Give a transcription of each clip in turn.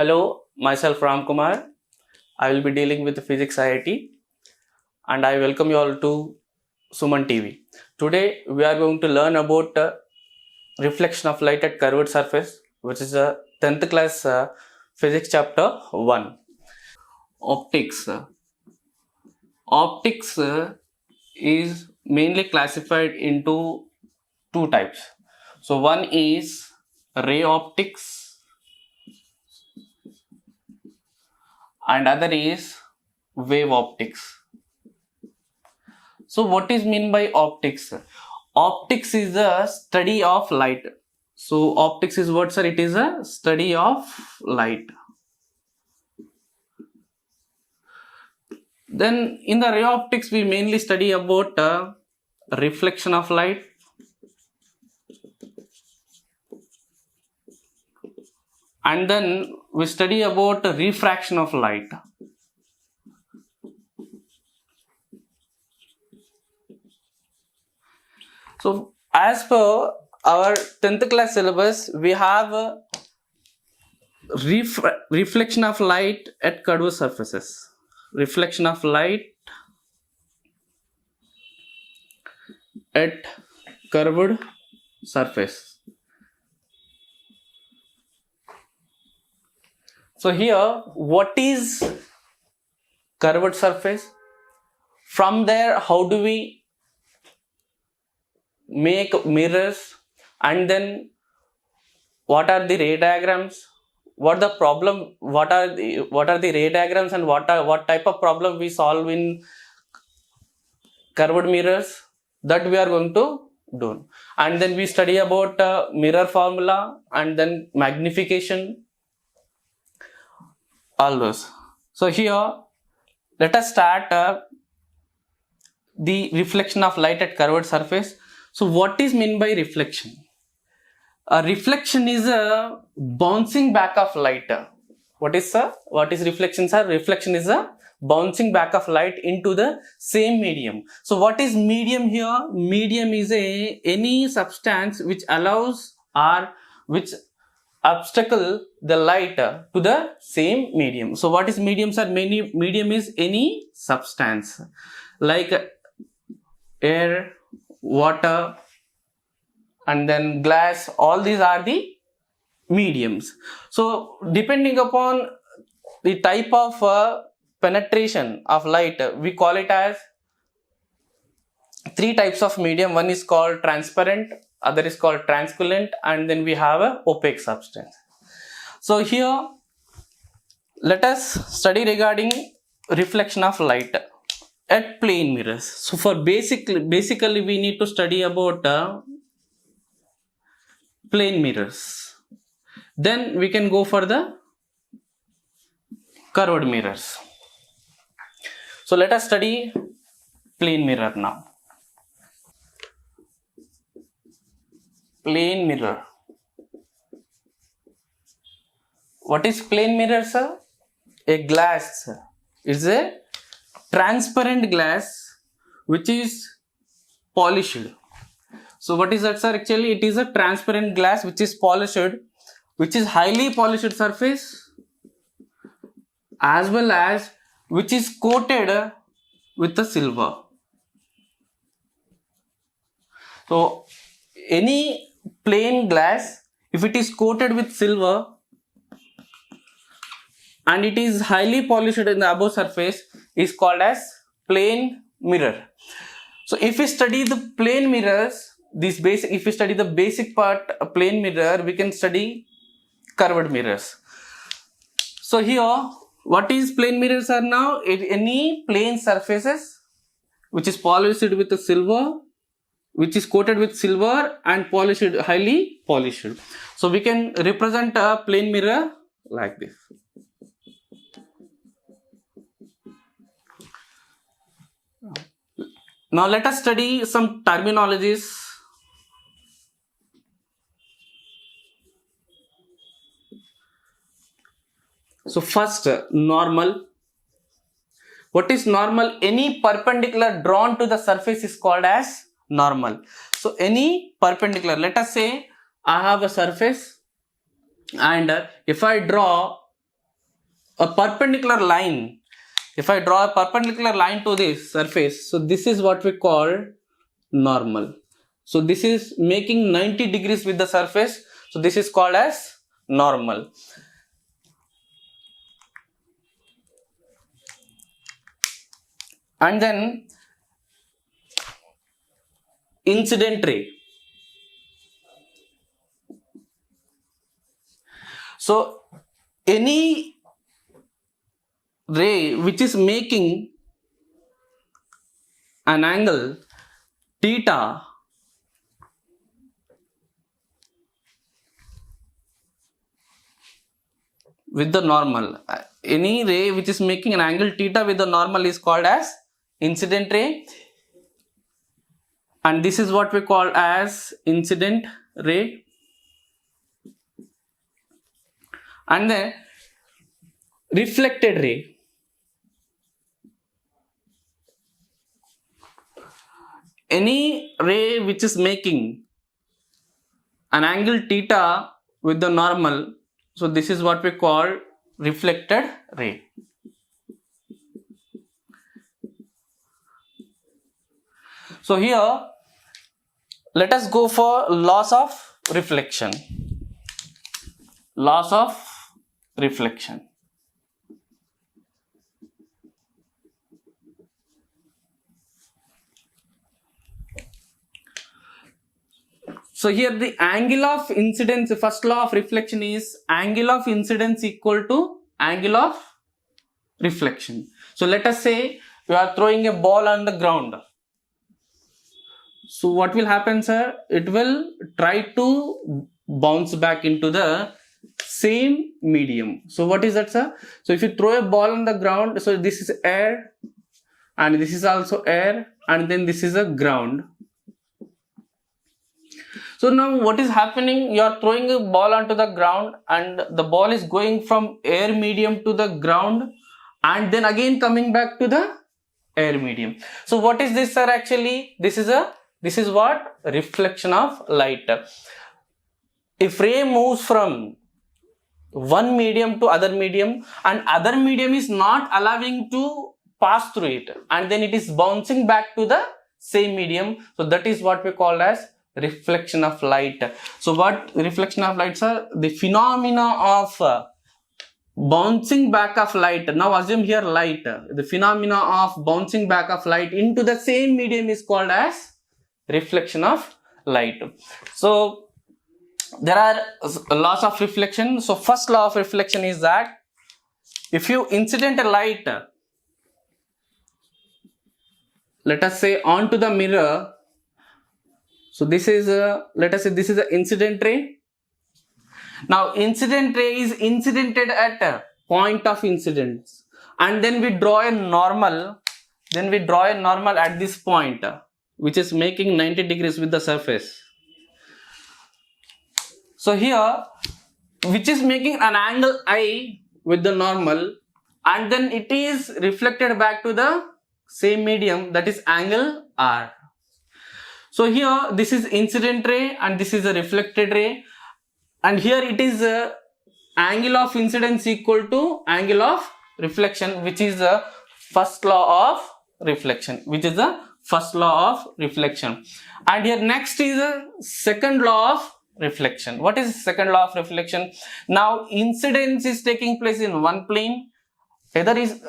Hello, myself Ram Kumar. I will be dealing with Physics IIT and I welcome you all to Suman TV. Today we are going to learn about reflection of light at curved surface, which is a 10th class Physics chapter 1. Optics. Optics is mainly classified into two types. So one is ray optics and other is wave optics. So what is mean by optics? Optics is a study of light. So optics is what, sir? It is a study of light. Then in the ray optics we mainly study about reflection of light, and then we study about refraction of light. So as per our 10th class syllabus, we have reflection of light at curved surfaces. Reflection of light at curved surface. So here, what is curved surface? From there, how do we make mirrors, and then what are the ray diagrams? What the problem? What are the ray diagrams, and what type of problem we solve in curved mirrors? That we are going to do, and then we study about mirror formula and then magnification. All those. So here, let us start the reflection of light at curved surface. So what is meant by reflection? A reflection is a bouncing back of light. What is reflection, sir? Reflection is a bouncing back of light into the same medium. So what is medium here? Medium is any substance which allows or which obstacle the light to the same medium. So what is medium, sir? Medium is any substance like air, water, and then glass. All these are the mediums. So depending upon the type of penetration of light, we call it as three types of medium. One is called transparent, other is called translucent, and then we have a opaque substance. So here let us study regarding reflection of light at plane mirrors. So for basically we need to study about plane mirrors. Then we can go for the curved mirrors. So let us study plane mirror now. Plane mirror. What is plane mirror, sir? A glass. It's a transparent glass which is polished. So what is that, sir? Actually it is a transparent glass which is polished, which is highly polished surface, as well as which is coated with the silver. So any plain glass, if it is coated with silver and it is highly polished in the above surface, is called as plane mirror. So if we study the plane mirrors, if we study the basic part of plane mirror, we can study curved mirrors. So here, what is plane mirrors are now? Any plane surfaces which is polished with the silver, which is coated with silver and polished, highly polished. So we can represent a plane mirror like this. Now let us study some terminologies. So first, normal. What is normal? Any perpendicular drawn to the surface is called as normal. So any perpendicular, let us say I have a surface and if I draw a perpendicular line, if I draw a perpendicular line to this surface, so this is what we call normal. So this is making 90 degrees with the surface, so this is called as normal. And then incident ray. So any ray which is making an angle theta with the normal, any ray which is making an angle theta with the normal is called as incident ray, and this is what we call as incident ray. And then reflected ray. Any ray which is making an angle theta with the normal, so this is what we call reflected ray. So here let us go for laws of reflection. Laws of reflection. So here the angle of incidence, the first law of reflection is angle of incidence equal to angle of reflection. So let us say you are throwing a ball on the ground. So what will happen, sir? It will try to bounce back into the same medium. So what is that, sir? So if you throw a ball on the ground, so this is air and this is also air and then this is a ground. So now what is happening? You are throwing a ball onto the ground and the ball is going from air medium to the ground and then again coming back to the air medium. So what is this, sir? Actually this is what? Reflection of light. If ray moves from one medium to other medium and other medium is not allowing to pass through it and then it is bouncing back to the same medium, so that is what we call as reflection of light. So what reflection of light, sir? The phenomena of bouncing back of light. Now assume here light. The phenomena of bouncing back of light into the same medium is called as reflection of light. So there are laws of reflection. So first law of reflection is that if you incident a light, let us say onto the mirror, so this is let us say this is an incident ray. Now incident ray is incidented at a point of incidence and then we draw a normal, at this point which is making 90 degrees with the surface. So here which is making an angle I with the normal and then it is reflected back to the same medium, that is angle R. So here this is incident ray and this is a reflected ray and here it is angle of incidence equal to angle of reflection, which is the first law of reflection, and here next is a second law of reflection. What is second law of reflection? Now incidence is taking place in one plane, either is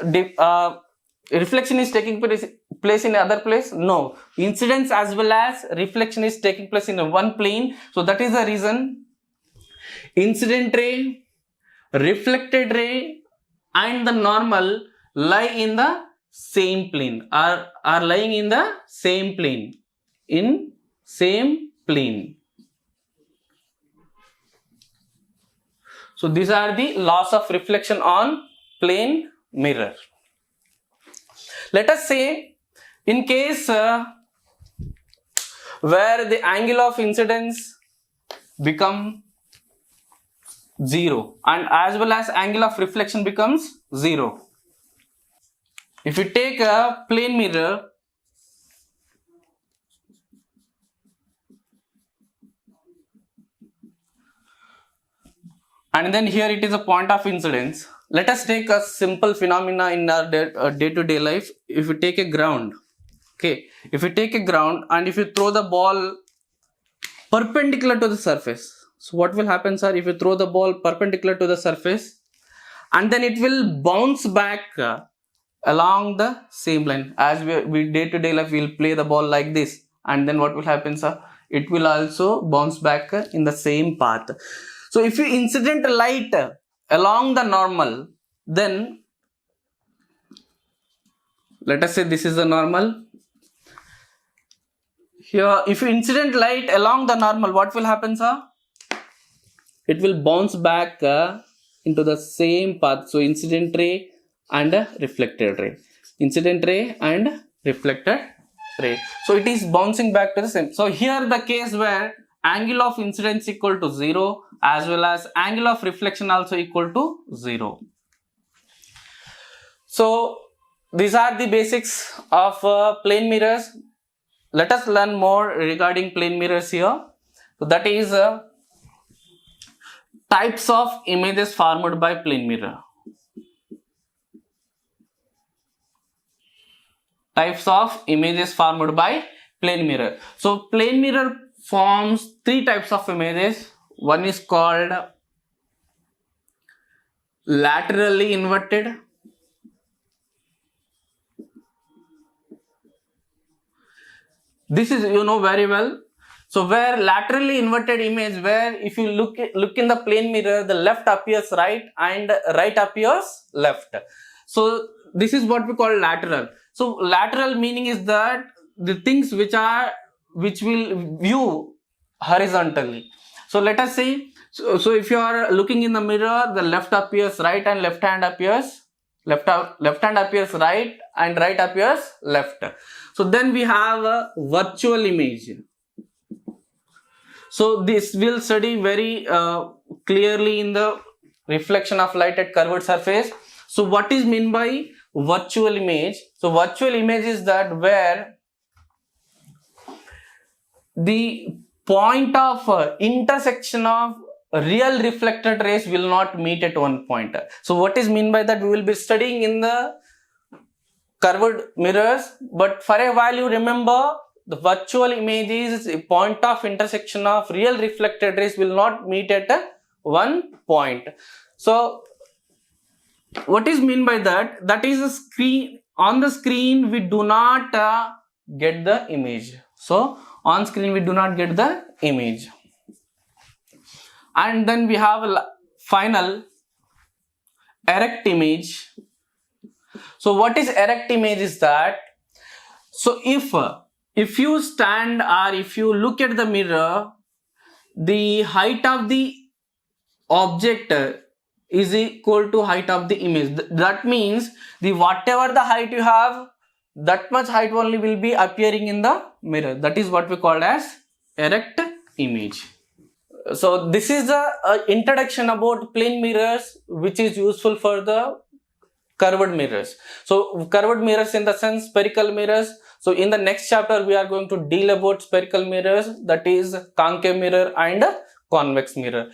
reflection is taking place in other place. No, incidence as well as reflection is taking place in one plane. So that is the reason incident ray, reflected ray and the normal lie in the same plane, are lying in the same plane, So these are the laws of reflection on plane mirror. Let us say in case where the angle of incidence become 0 and as well as angle of reflection becomes 0. If you take a plane mirror, and then here it is a point of incidence, let us take a simple phenomena in our day-to-day life. If you take a ground, okay, if you take a ground and if you throw the ball perpendicular to the surface, so what will happen, sir? If you throw the ball perpendicular to the surface, and then it will bounce back along the same line. As we day-to-day life, we'll play the ball like this, and then what will happen, sir? It will also bounce back in the same path. So if you incident light along the normal, then let us say this is the normal. Here, if you incident light along the normal, what will happen, sir? It will bounce back into the same path. So incident ray and reflected ray, incident ray and reflected ray. So it is bouncing back to the same. So here the case where angle of incidence equal to 0 as well as angle of reflection also equal to 0. So these are the basics of plane mirrors. Let us learn more regarding plane mirrors here. So that is types of images formed by plane mirror. Types of images formed by plane mirror. So plane mirror forms three types of images. One is called laterally inverted, this is you know very well. So where laterally inverted image, where if you look in the plane mirror, the left appears right and right appears left. So this is what we call lateral. So lateral meaning is that the things which will view horizontally. So let us say, so if you are looking in the mirror, the left appears right and left hand appears right and right appears left. So then we have a virtual image. So this will study very clearly in the reflection of light at curved surface. So what is meant by virtual image? So virtual image is that where the point of intersection of real reflected rays will not meet at one point. So what is meant by that? We will be studying in the curved mirrors, but for a while you remember the virtual image is a point of intersection of real reflected rays will not meet at one point. So what is meant by that? That is a screen. On the screen we do not get the image. So on screen we do not get the image. And then we have a final erect image. So what is erect image is that, so if you stand or if you look at the mirror, the height of the object is equal to height of the image. That means the whatever the height you have, that much height only will be appearing in the mirror. That is what we call as erect image. So this is a introduction about plane mirrors, which is useful for the curved mirrors. So curved mirrors in the sense spherical mirrors. So in the next chapter we are going to deal about spherical mirrors, that is concave mirror and convex mirror.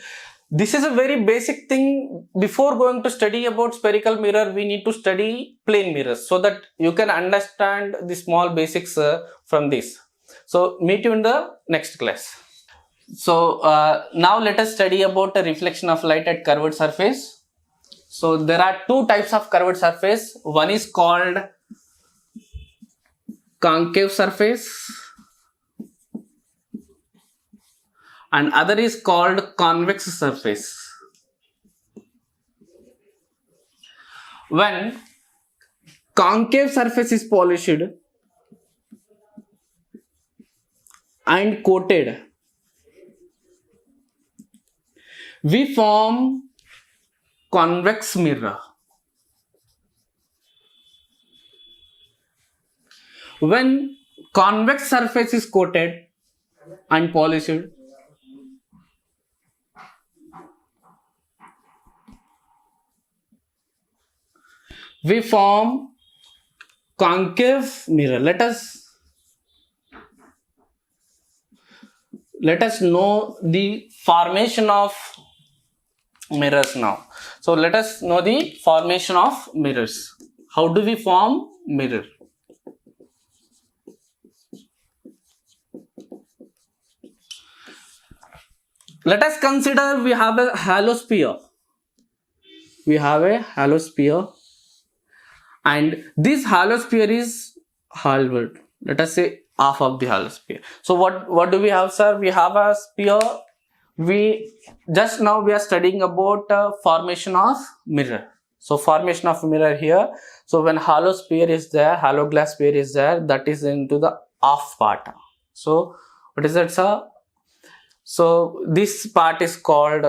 This is a very basic thing. Before going to study about spherical mirror, we need to study plane mirrors so that you can understand the small basics from this. So meet you in the next class. So now let us study about the reflection of light at curved surface. So there are two types of curved surface. One is called concave surface and other is called convex surface. When concave surface is polished and coated, we form convex mirror. When convex surface is coated and polished, we form concave mirror. Let us know the formation of mirrors now. So let us know the formation of mirrors. How do we form mirror? Let us consider we have a hollow sphere. We have a hollow sphere, and this hollow sphere is hollowed. Let us say half of the hollow sphere. So what do we have, sir? We have a sphere. We just now we are studying about formation of mirror. So formation of mirror here. So when hollow sphere is there, hollow glass sphere is there, that is into the half part. So what is that, sir? So this part is called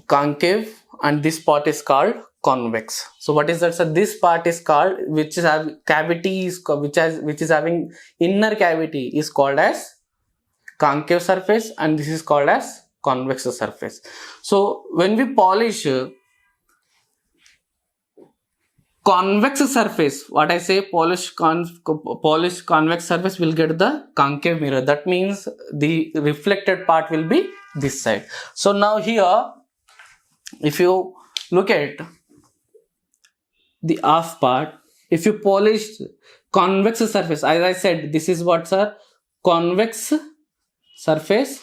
concave and this part is called convex. So what is that, sir? This part is called, which is having cavity is which is having inner cavity is called as concave surface, and this is called as convex surface. So when we polish convex surface, what I say, polish convex surface will get the concave mirror. That means the reflected part will be this side. So now here, if you look at the half part, if you polish convex surface, as I said, this is what, sir? Convex surface,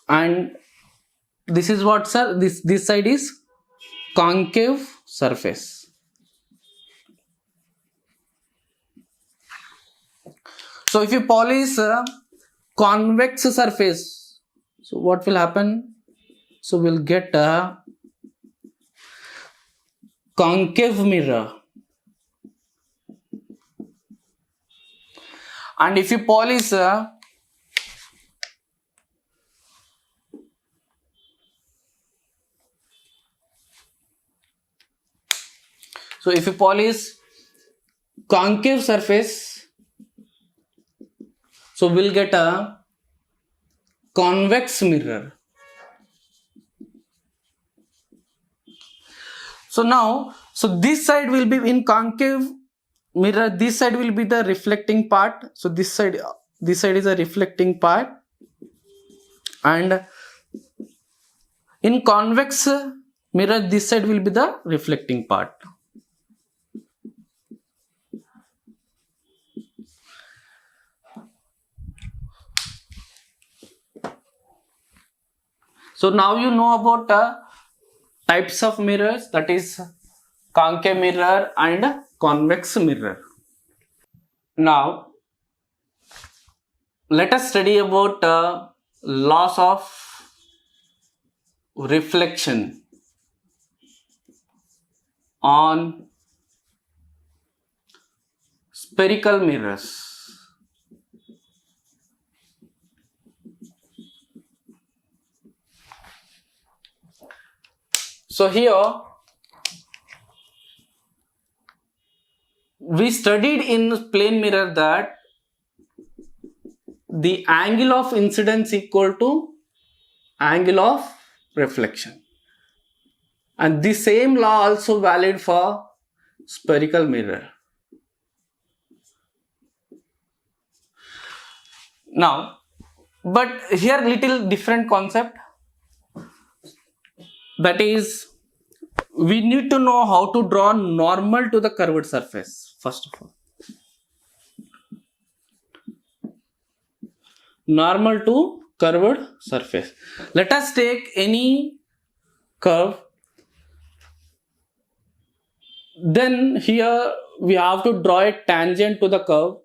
and this is what, sir? This side is concave surface. So if you polish convex surface, so what will happen? So we'll get a concave mirror. And if you polish so if you polish concave surface, so we'll get a convex mirror. So now, so this side will be in concave mirror, this side will be the reflecting part. So this side is a reflecting part, and in convex mirror, this side will be the reflecting part. So now you know about types of mirrors, that is concave mirror and convex mirror. Now let us study about laws of reflection on spherical mirrors. So here we studied in plane mirror that the angle of incidence equal to angle of reflection, and the same law also valid for spherical mirror. Now, but here little different concept, that is, we need to know how to draw normal to the curved surface first of all. Normal to curved surface. Let us take any curve. Then here we have to draw a tangent to the curve,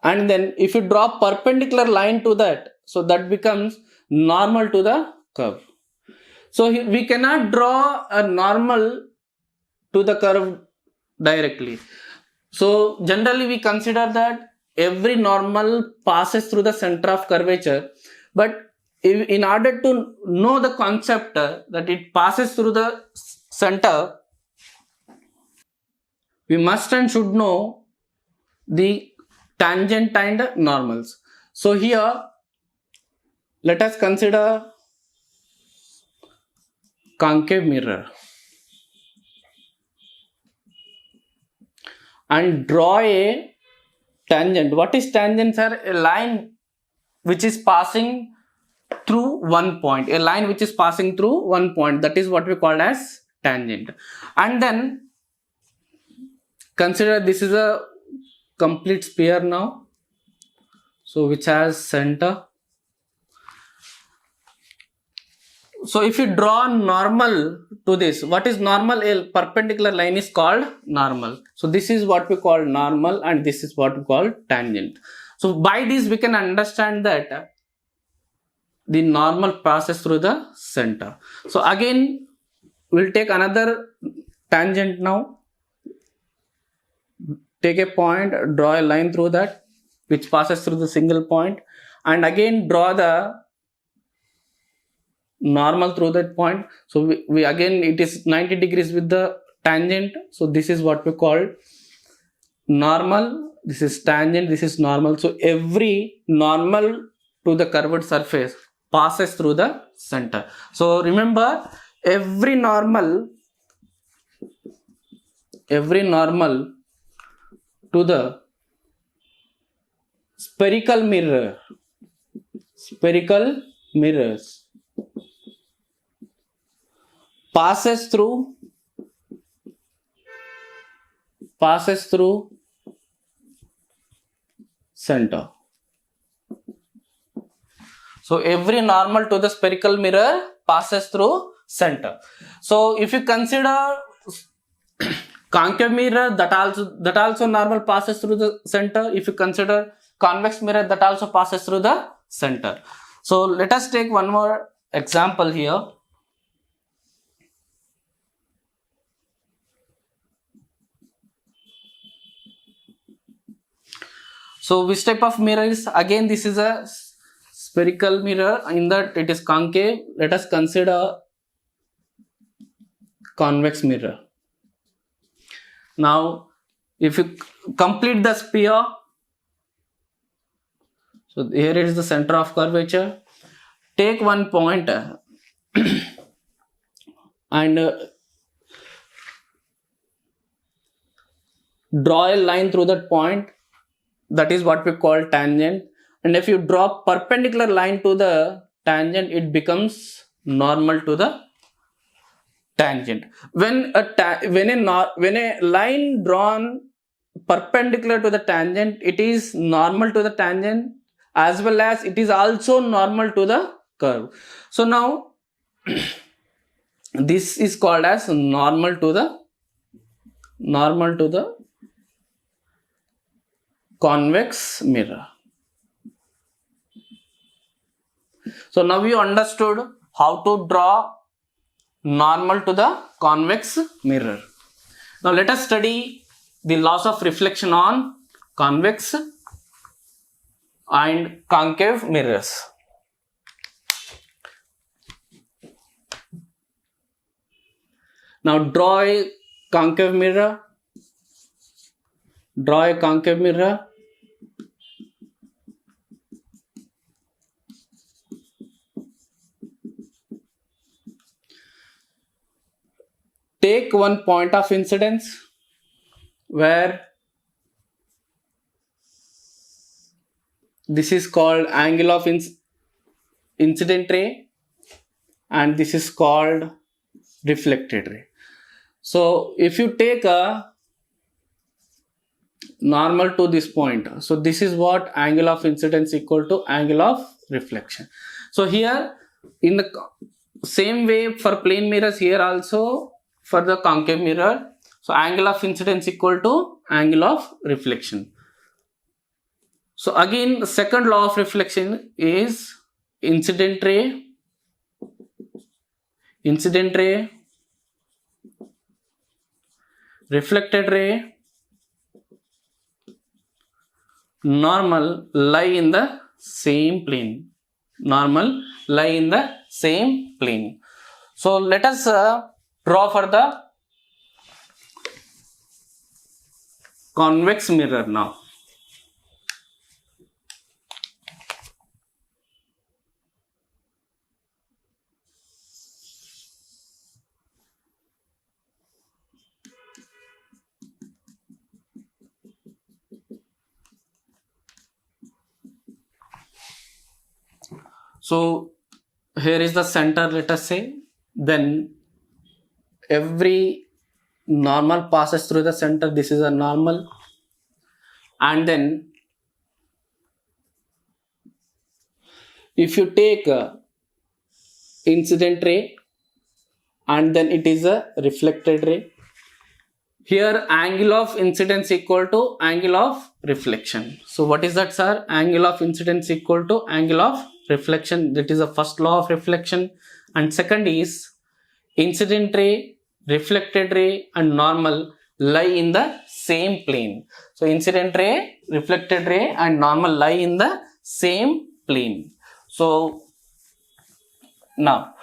and then if you draw perpendicular line to that, so that becomes normal to the curve. So we cannot draw a normal to the curve directly. So generally we consider that every normal passes through the center of curvature, but in order to know the concept that it passes through the center, we must and should know the tangent and normals. So here let us consider concave mirror and draw a tangent. What is tangent, sir? A line which is passing through one point, a line which is passing through one point, that is what we call as tangent. And then consider this is a complete sphere now, so which has center. So if you draw normal to this, what is normal? A perpendicular line is called normal. So this is what we call normal, and this is what we call tangent. So by this we can understand that the normal passes through the center. So again we'll take another tangent now. Take a point, draw a line through that which passes through the single point, and again draw the normal through that point. So we again it is 90 degrees with the tangent. So this is what we call normal, this is tangent, this is normal. So every normal to the curved surface passes through the center. So remember, every normal to the spherical mirrors passes through center. So every normal to the spherical mirror passes through center. So if you consider concave mirror, that also normal passes through the center. If you consider convex mirror, that also passes through the center. So let us take one more example here. So which type of mirror is? Again, this is a spherical mirror, in that it is concave. Let us consider convex mirror. Now if you complete the sphere, so here is the center of curvature. Take one point and draw a line through that point, that is what we call tangent. And if you draw perpendicular line to the tangent, it becomes normal to the tangent. When a line drawn perpendicular to the tangent, it is normal to the tangent, as well as it is also normal to the curve. So now this is called as normal to the convex mirror. So now you understood how to draw normal to the convex mirror. Now let us study the laws of reflection on convex and concave mirrors. Now draw a concave mirror. Take one point of incidence where this is called angle of incident ray and this is called reflected ray. So if you take a normal to this point, so this is what angle of incidence equal to angle of reflection. So here in the same way for plane mirrors, here also for the concave mirror, so angle of incidence equal to angle of reflection. So again, the second law of reflection is incident ray, reflected ray, normal lie in the same plane. So let us draw for the convex mirror now. So here is the center, let us say. Then every normal passes through the center. This is a normal. And then if you take a incident ray and then it is a reflected ray, here angle of incidence equal to angle of reflection. So what is that, sir? Angle of incidence equal to angle of reflection. That is the first law of reflection. And second is incident ray, reflected ray and normal lie in the same plane. So incident ray, reflected ray and normal lie in the same plane. So now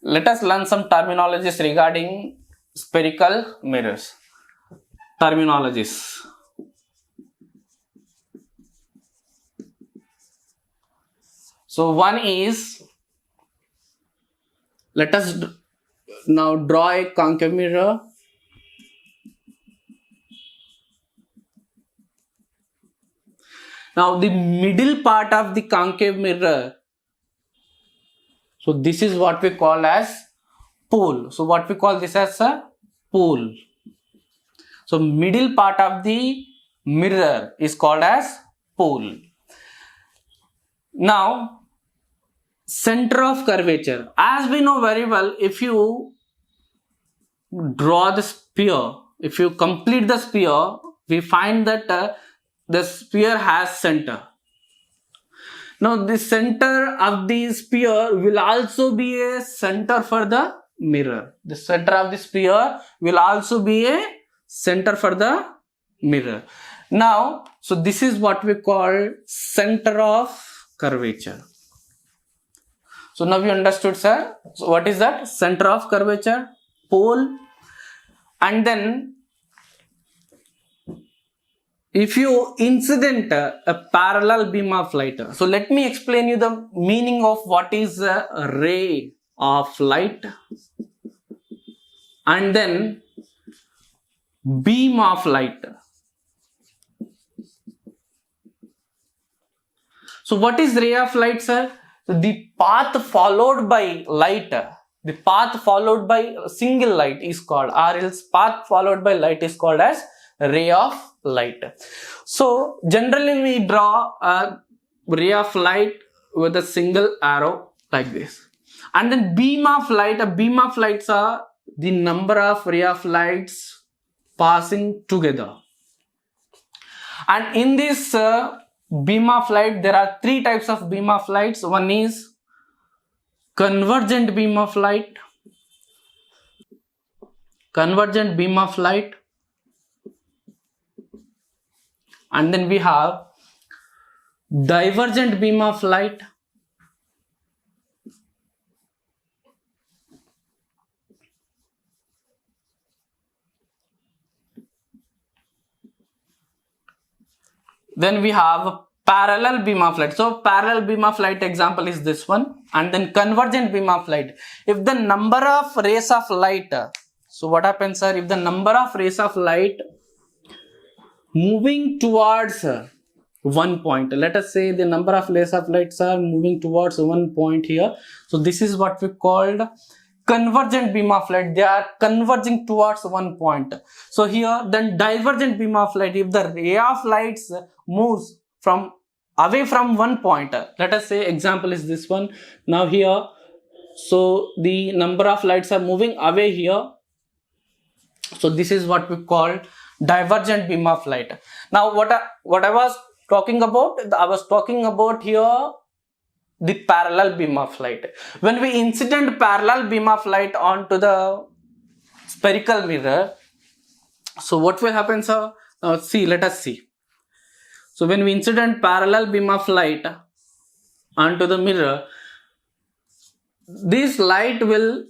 let us learn some terminologies regarding spherical mirrors. Terminologies. So one is, let us now draw a concave mirror. Now the middle part of the concave mirror, so this is what we call as pole. So what we call this as a pole. So middle part of the mirror is called as pole. Now center of curvature. As we know very well, if you draw the sphere, if you complete the sphere, we find that the sphere has center. Now the center of the sphere will also be a center for the mirror. The center of the sphere will also be a center for the mirror. Now, so this is what we call center of curvature. So now you understood, sir. So what is that? Center of curvature, pole. And then if you incident a parallel beam of light. So let me explain you the meaning of what is a ray of light and then beam of light. So what is ray of light, sir? The path followed by light, the path followed by single light is called, or else path followed by light is called as ray of light. So generally we draw a ray of light with a single arrow like this. And then beam of light, a beam of lights are the number of ray of lights passing together. And in this beam of light, there are three types of beam of lights. One is convergent beam of light, convergent beam of light, and then we have divergent beam of light, then we have parallel beam of light. So parallel beam of light example is this one. And then convergent beam of light. If the number of rays of light, so what happens, sir? If the number of rays of light moving towards one point, let us say the number of rays of lights are moving towards one point here. So this is what we called convergent beam of light. They are converging towards one point. So here then divergent beam of light, if the ray of lights moves from away from one point, let us say example is this one. Now here, so the number of lights are moving away here. So this is what we call divergent beam of light. Now what I was talking about, I was talking about here the parallel beam of light. When we incident parallel beam of light onto the spherical mirror, so what will happen, sir? Now see, let us see. So when we incident parallel beam of light onto the mirror, this light will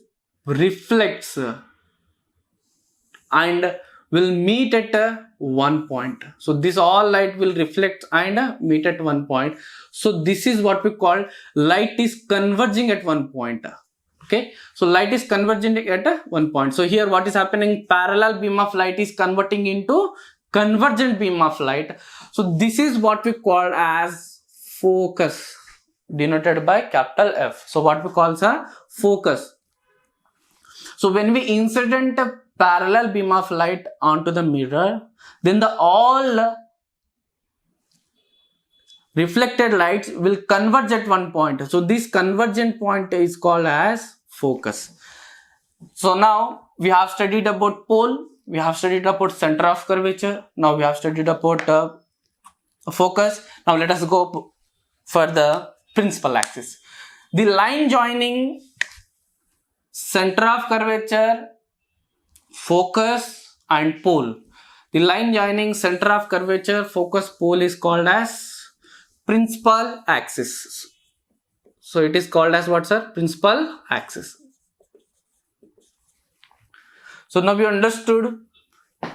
reflect and will meet at one point. So this all light will reflect and meet at one point. So this is what we call light is converging at one point. Okay, so light is converging at one point. So here what is happening? Parallel beam of light is converting into convergent beam of light. So this is what we call as focus. denoted by capital F. So what we call a focus. So when we incident a parallel beam of light onto the mirror, then the all reflected lights will converge at one point. So this convergent point is called as focus. So now we have studied about pole, we have studied about center of curvature, now we have studied about focus. Now let us go for the principal axis. The line joining center of curvature, focus and pole. The line joining center of curvature, focus, pole is called as principal axis. So it is called as what, sir? Principal axis. So now we understood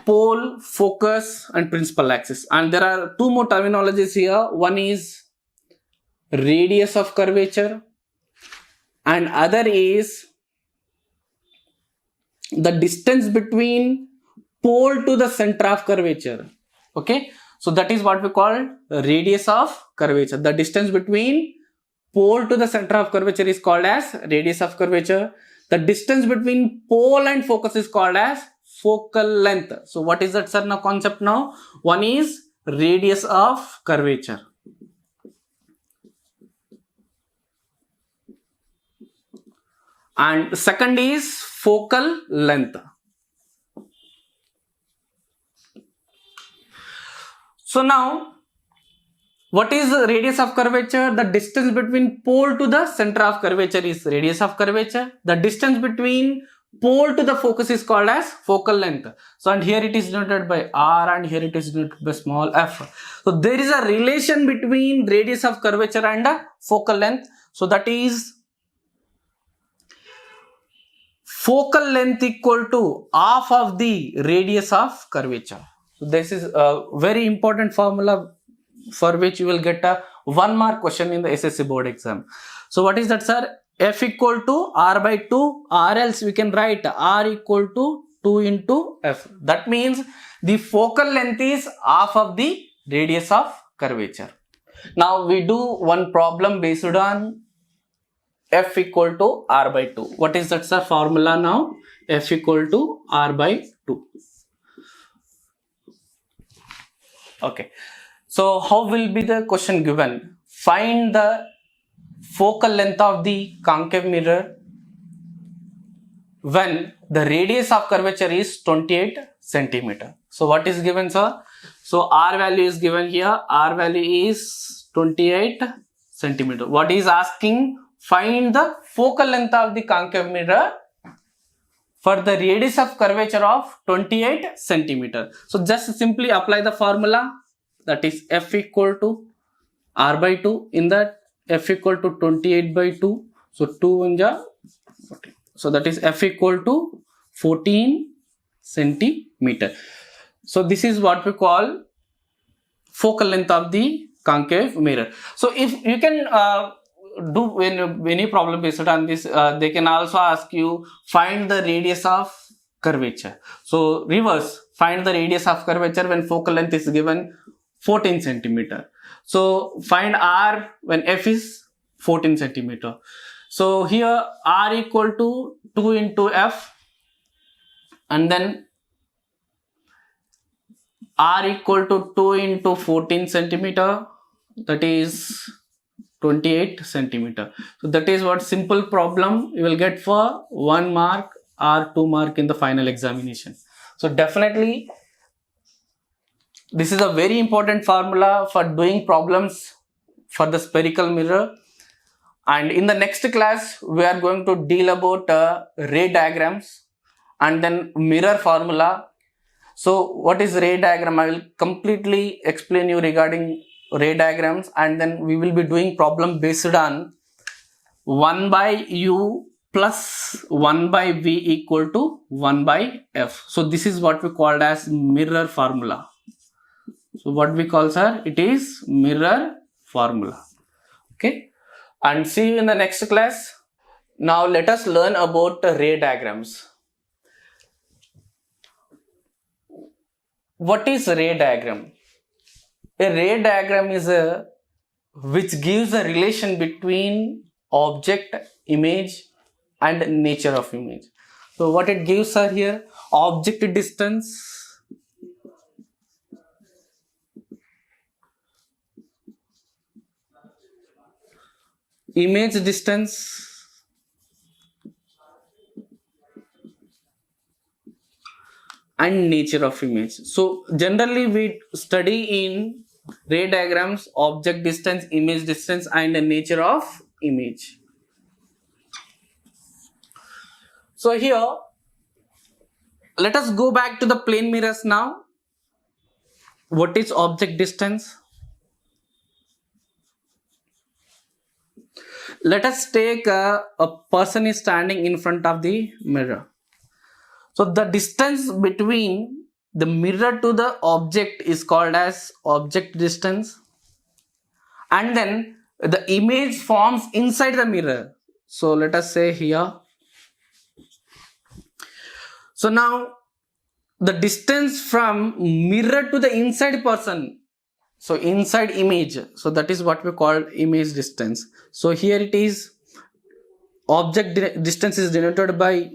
pole, focus and principal axis. And there are two more terminologies here. One is radius of curvature and other is the distance between pole to the center of curvature. Okay, so that is what we call radius of curvature. The distance between pole to the center of curvature is called as radius of curvature. The distance between pole and focus is called as focal length. So what is that, sir, now concept now? One is radius of curvature. And second is focal length. So now, what is the radius of curvature? The distance between pole to the center of curvature is radius of curvature. The distance between pole to the focus is called as focal length. So and here it is denoted by R and here it is denoted by small f. So there is a relation between radius of curvature and focal length. So that is focal length equal to half of the radius of curvature. So this is a very important formula for which you will get a 1 mark question in the SSC board exam. So what is that, sir? F equal to R by 2, or else we can write R equal to 2 into F. That means the focal length is half of the radius of curvature. Now we do one problem based on F equal to R by 2. What is that, sir? Formula now? F equal to R by 2. Okay. So how will be the question given? Find the focal length of the concave mirror when the radius of curvature is 28 centimeter. So what is given, sir? So R value is given here. R value is 28 centimeter. What is asking? Find the focal length of the concave mirror for the radius of curvature of 28 centimeter. So just simply apply the formula, that is F equal to R by 2. In that F equal to 28 by 2. So 2 1 ja 14. So that is F equal to 14 centimeter. So this is what we call focal length of the concave mirror. So if you can do any problem based on this, they can also ask you find the radius of curvature. So reverse, find the radius of curvature when focal length is given 14 centimeter. So find R when F is 14 centimeter. So here R equal to 2 into F and then R equal to 2 into 14 centimeter, that is 28 centimeter. So that is what simple problem you will get for 1 mark or 2 mark in the final examination. So definitely this is a very important formula for doing problems for the spherical mirror. And in the next class we are going to deal about ray diagrams and then mirror formula. So what is ray diagram? I will completely explain you regarding ray diagrams, and then we will be doing problem based on 1 by U plus 1 by V equal to 1 by F. So this is what we called as mirror formula. So what we call, sir? It is mirror formula. Okay. And see you in the next class. Now let us learn about ray diagrams. What is ray diagram? A ray diagram is a which gives a relation between object, image and nature of image. So what it gives are here, object distance, image distance, and nature of image. So generally we study in ray diagrams object distance, image distance and the nature of image. So here let us go back to the plane mirrors now. What is object distance? Let us take a person is standing in front of the mirror. So the distance between the mirror to the object is called as object distance, and then the image forms inside the mirror. So let us say here. So now the distance from mirror to the inside person, so inside image, so that is what we call image distance. So here it is, object distance is denoted by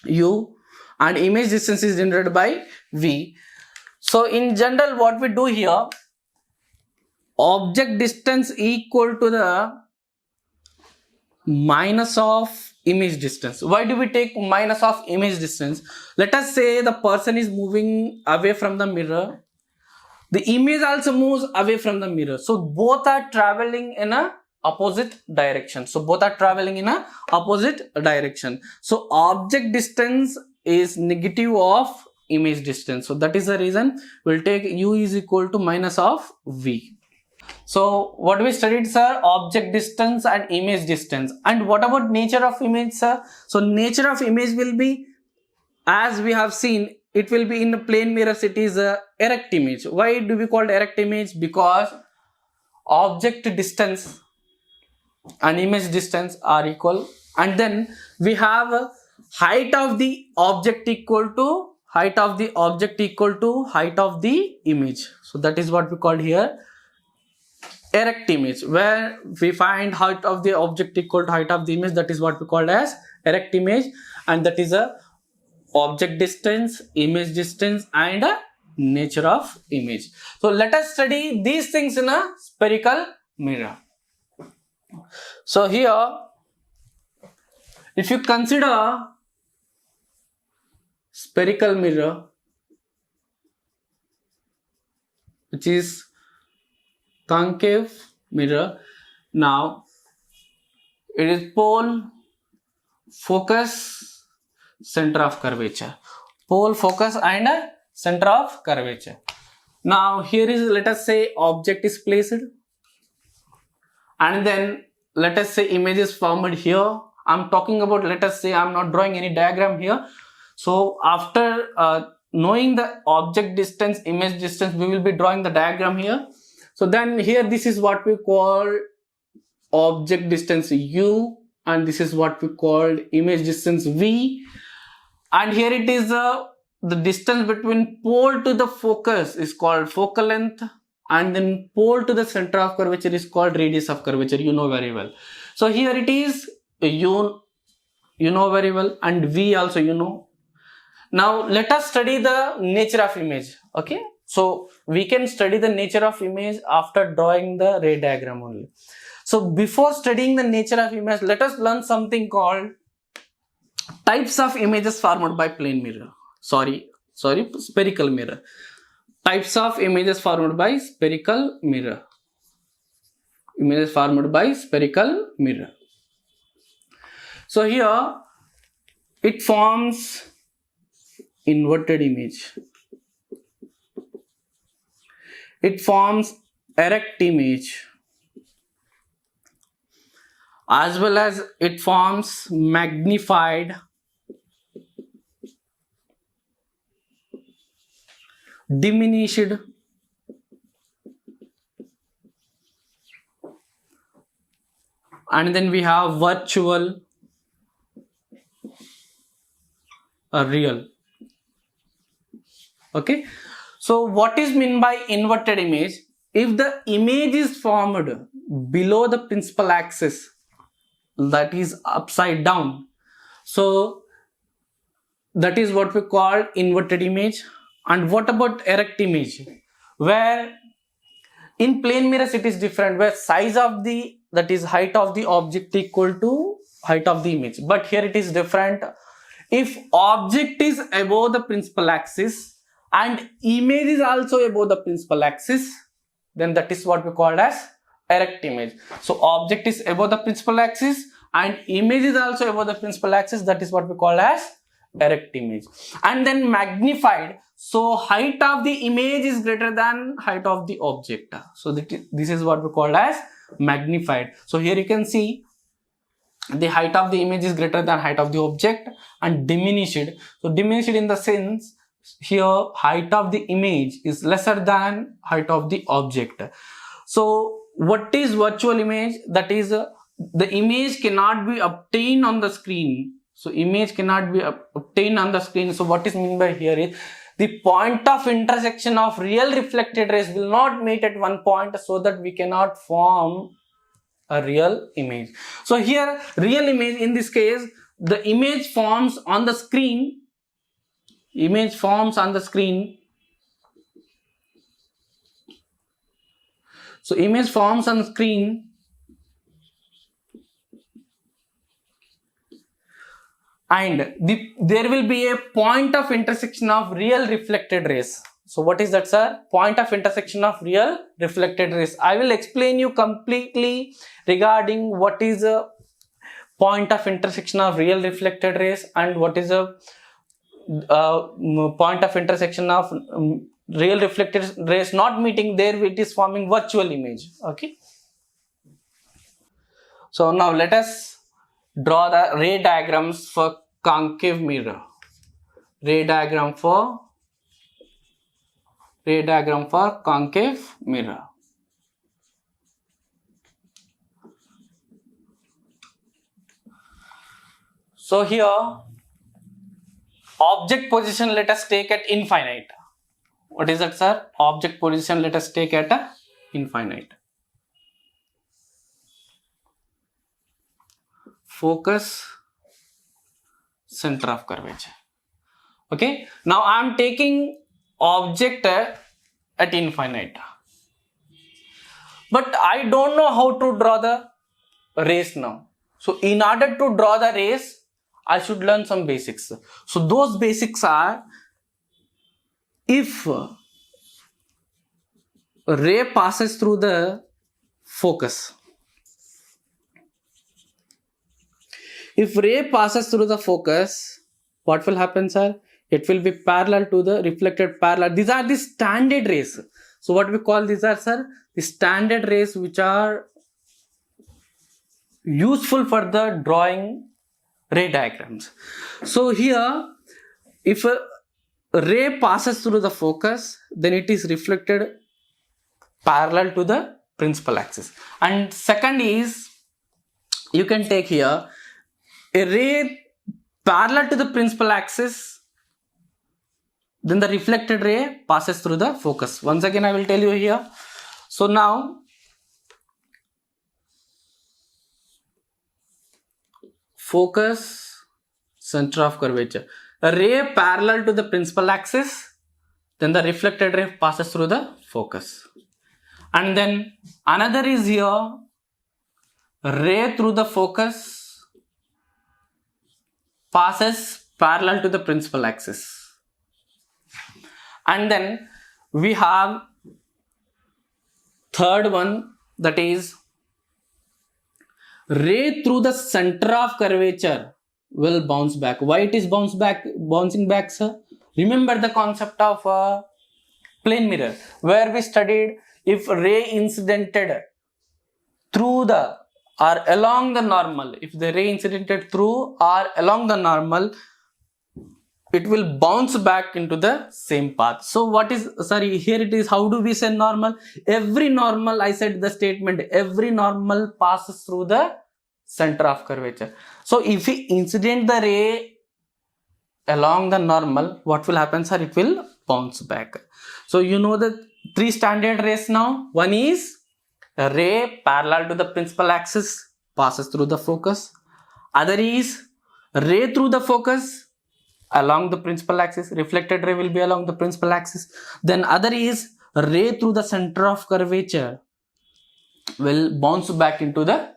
u and image distance is denoted by v. So in general what we do here, object distance equal to the minus of image distance. Why do we take minus of image distance? Let us say the person is moving away from the mirror, the image also moves away from the mirror, so both are traveling in a opposite direction. So object distance is negative of image distance. So that is the reason we'll take u is equal to minus of v. So what we studied, sir, object distance and image distance. And what about nature of image, sir? So nature of image will be, as we have seen, it will be in the plane mirrors, it is a erect image. Why do we call it erect image? Because object distance and image distance are equal, and then we have height of the object equal to height of the image. So that is what we call here erect image, where we find height of the object equal to height of the image. That is what we call as erect image, and that is a object distance, image distance and a nature of image. So let us study these things in a spherical mirror. So here, if you consider spherical mirror, which is concave mirror, now it is pole, focus, center of curvature. Pole, focus and center of curvature. Now here is, let us say object is placed, and then let us say image is formed here. I'm talking about, let us say, I'm not drawing any diagram here. So after knowing the object distance, image distance, we will be drawing the diagram here. So then here, this is what we call object distance u, and this is what we call image distance v. And here it is the distance between pole to the focus is called focal length, and then pole to the center of curvature is called radius of curvature. You know very well. So here it is u, you know very well, and v also you know. Now let us study the nature of image. Okay, so we can study the nature of image after drawing the ray diagram only. So before studying the nature of image, let us learn something called types of images formed by plane mirror. Spherical mirror. Types of images formed by spherical mirror. Images formed by spherical mirror. So here it forms inverted image. It forms erect image, as well as it forms magnified, diminished, and then we have virtual, real. Okay, so what is meant by inverted image? if the image is formed below the principal axis, that is upside down, so that is what we call inverted image. And what about erect image, where in plane mirrors it is different, where size of the, that is height of the object equal to height of the image, but here it is different. If object is above the principal axis and image is also above the principal axis, then that is what we call as erect image. So object is above the principal axis and image is also above the principal axis, that is what we call as erect image. And then magnified, so height of the image is greater than height of the object, so this is what we call as magnified. So here you can see the height of the image is greater than height of the object. And diminished, so diminished in the sense here height of the image is lesser than height of the object. So what is virtual image? That is the image cannot be obtained on the screen. So image cannot be obtained on the screen. So what is meant by here is the point of intersection of real reflected rays will not meet at one point, so that we cannot form a real image. So here real image, in this case the image forms on the screen, image forms on the screen. So image forms on screen and there will be a point of intersection of real reflected rays. So what is that, sir? Point of intersection of real reflected rays. I will explain you completely regarding what is a point of intersection of real reflected rays and what is a point of intersection of real reflected rays not meeting, there it is forming virtual image. Okay. So now let us draw the ray diagrams for concave mirror. Ray diagram for concave mirror. So here object position let us take at infinite. What is that, sir? Object position let us take at infinite. Focus, center of curvature. Okay, now I am taking object at infinite, but I don't know how to draw the rays now. So in order to draw the rays, I should learn some basics. So those basics are, if ray passes through the focus, if ray passes through the focus, what will happen, sir? It will be parallel to the reflected parallel. These are the standard rays. So what we call these are, sir, the standard rays which are useful for the drawing ray diagrams. So here, if a ray passes through the focus, then it is reflected parallel to the principal axis. And second is, you can take here a ray parallel to the principal axis, then the reflected ray passes through the focus. Once again I will tell you here. So now focus, center of curvature. A ray parallel to the principal axis, then the reflected ray passes through the focus. And then another is here, ray through the focus passes parallel to the principal axis. And then we have third one, that is ray through the center of curvature will bounce back. Why it is bouncing back, sir? Remember the concept of plane mirror, where we studied if ray incidented through the or along the normal, if the ray incidented through or along the normal, it will bounce back into the same path. So what is, sorry, here it is, how do we say normal? Every normal, I said the statement, every normal passes through the center of curvature. So if we incident the ray along the normal, what will happen, sir? It will bounce back. So you know that three standard rays now. One is a ray parallel to the principal axis, passes through the focus. Other is ray through the focus along the principal axis. Reflected ray will be along the principal axis. Then other is ray through the center of curvature, will bounce back into the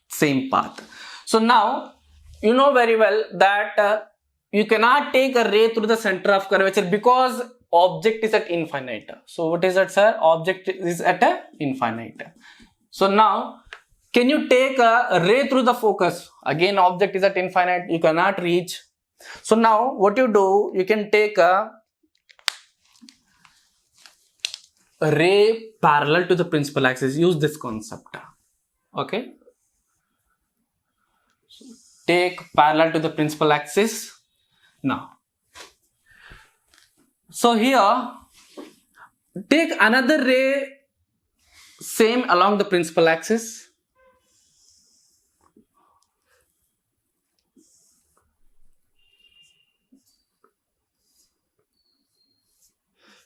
same path. So now you know very well that you cannot take a ray through the center of curvature because object is at infinite. So what is that, sir? Object is at a infinite. So now can you take a ray through the focus? Again, object is at infinite, you cannot reach. So now what you do, you can take a ray parallel to the principal axis. Use this concept. Okay, take parallel to the principal axis. Now, so here take another ray same along the principal axis.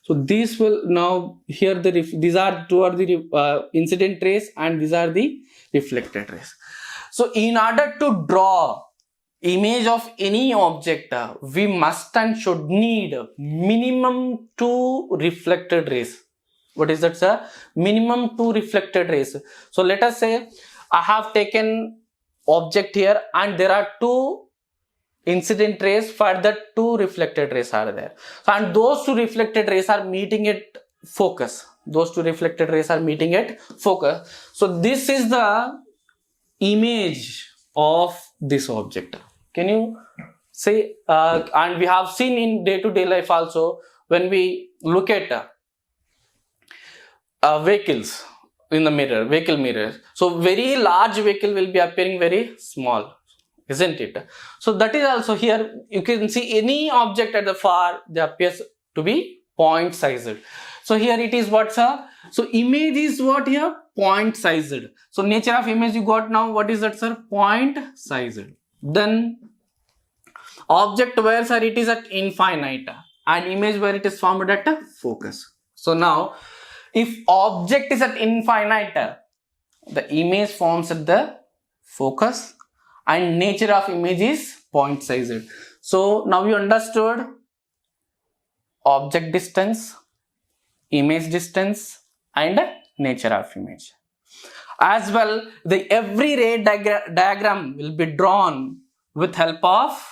So these will now here these are two are the incident rays and these are the reflected rays. So in order to draw image of any object, we must and should need minimum 2 reflected rays. What is that, sir? Minimum 2 reflected rays. So let us say I have taken object here and there are 2 incident rays, for the 2 reflected rays are there. So, and those 2 reflected rays are meeting at focus. Those 2 reflected rays are meeting at focus. So this is the image of this object. Can you say, and we have seen in day-to-day life also, when we look at vehicles in the mirror, vehicle mirror. So very large vehicle will be appearing very small, isn't it? So that is also here, you can see any object at the far, they appears to be point sized. So here it is what, sir? So image is what here? Point sized. So nature of image you got now, what is that, sir? Point sized. Then object where, sir, it is at infinite, and image where it is formed at a focus. So now if object is at infinite, the image forms at the focus and nature of image is point sized. So now you understood object distance, image distance and nature of image. As well, the every ray diagram will be drawn with help of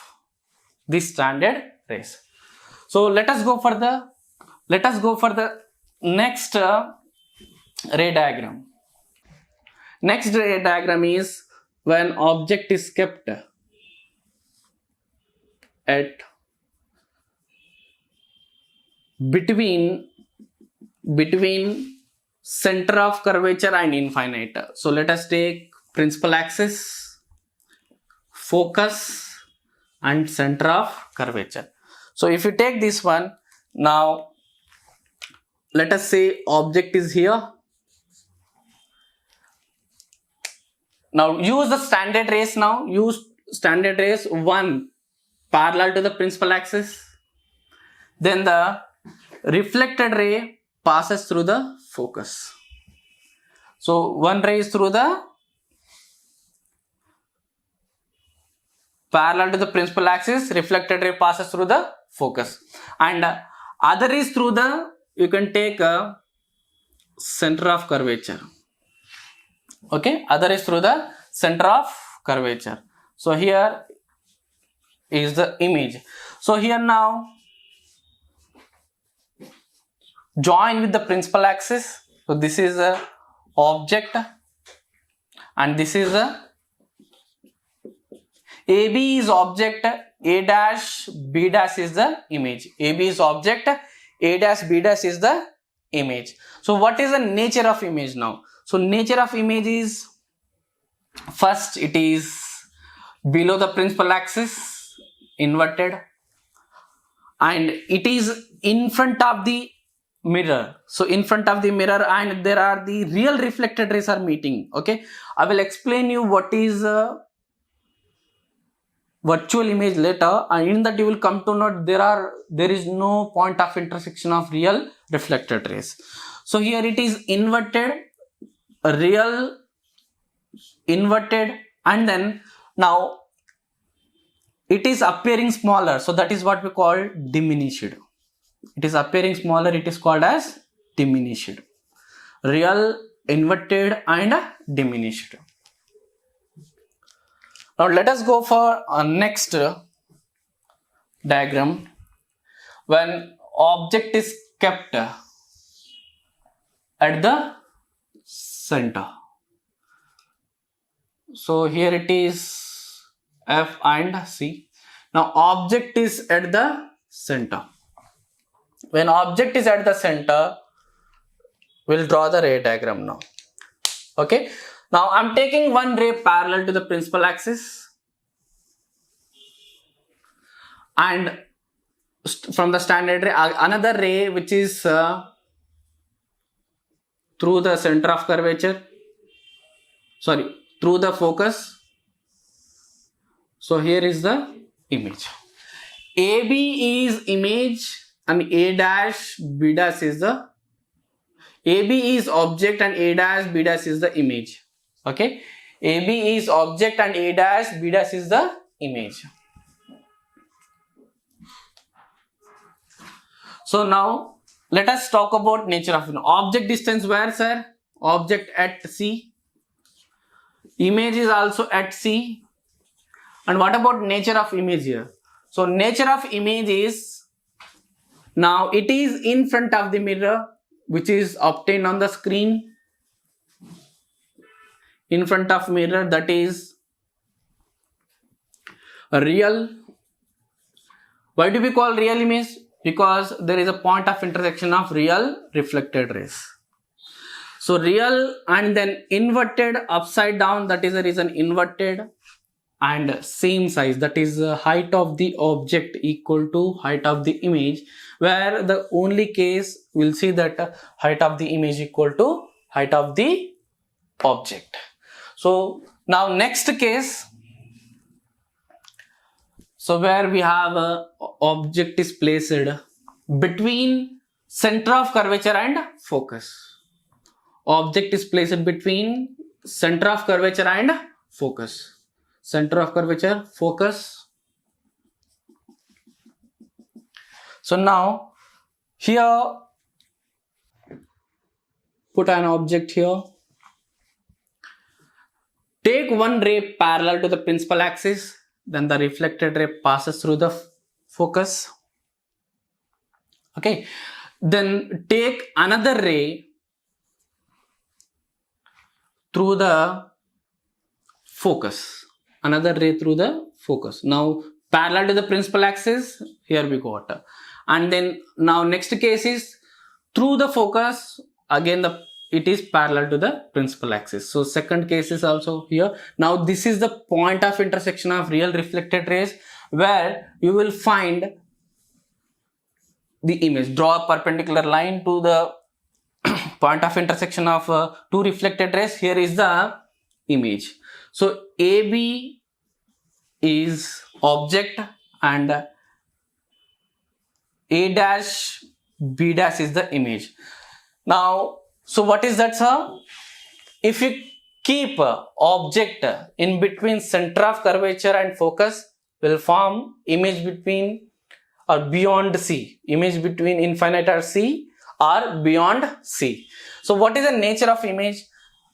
the standard rays. So let us go for the next ray diagram. Next ray diagram is when object is kept at between center of curvature and infinite. So let us take principal axis, focus and center of curvature. So if you take this one, now let us say object is here. Now use the standard rays now. Use standard rays, one parallel to the principal axis. Then the reflected ray passes through the focus. So one ray is through the parallel to the principal axis, reflected ray passes through the focus. And other is through the, you can take a center of curvature. Okay, other is through the center of curvature. So here is the image. So here now join with the principal axis. So this is a object and this is a AB is object, A dash B dash is the image. AB is object, A dash B dash is the image. So what is the nature of image now? So nature of image is, first it is below the principal axis, inverted, and it is in front of the mirror. So in front of the mirror, and there are the real reflected rays are meeting. Okay, I will explain you what is virtual image later, and in that you will come to know there is no point of intersection of real reflected rays. So here it is inverted, real, inverted, and then now it is appearing smaller, so that is what we call diminished. It is appearing smaller, it is called as diminished. Real, inverted, and diminished. Now let us go for our next diagram. When object is kept at the center. So here it is F and C. Now object is at the center. When object is at the center, we'll draw the ray diagram now. Okay. Now I'm taking one ray parallel to the principal axis, and from the standard ray another ray which is through the center of curvature, through the focus. So here is the image. AB is image and A dash B dash is the AB is object and A dash B dash is the image. Okay, AB is object and A dash B dash is the image. So now let us talk about nature of object. Distance where, sir? Object at C. Image is also at C. And what about nature of image here? So nature of image is, now it is in front of the mirror, which is obtained on the screen. In front of mirror, that is real. Why do we call real image? Because there is a point of intersection of real reflected rays. So real and then inverted upside down, that is the reason inverted, and same size, that is height of the object equal to height of the image, where the only case we'll see that height of the image equal to height of the object. So now next case, so where we have a object is placed between center of curvature and focus. Object is placed between center of curvature and focus. Center of curvature, focus. So now here put an object here. Take one ray parallel to the principal axis, then the reflected ray passes through the focus. Okay, then take another ray through the focus. Another ray through the focus. Now parallel to the principal axis, here we got. And then now next case is through the focus, again it is parallel to the principal axis. So second case is also here. Now this is the point of intersection of real reflected rays, where you will find the image. Draw a perpendicular line to the point of intersection of two reflected rays. Here is the image. So AB is object and A dash B dash is the image. Now, so what is that, sir? If you keep object in between center of curvature and focus, will form image between or beyond C. Image between infinite or C or beyond C. So what is the nature of image?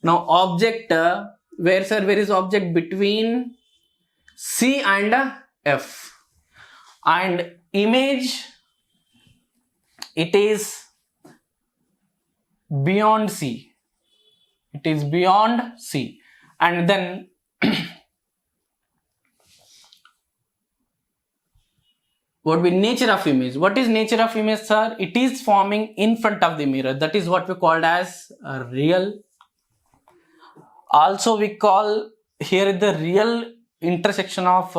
Now object, where is object? Between C and F. And image, it is beyond C. It is beyond C. And then what will be nature of image? What is nature of image, sir? It is forming in front of the mirror. That is what we called as real. Also we call here the real intersection of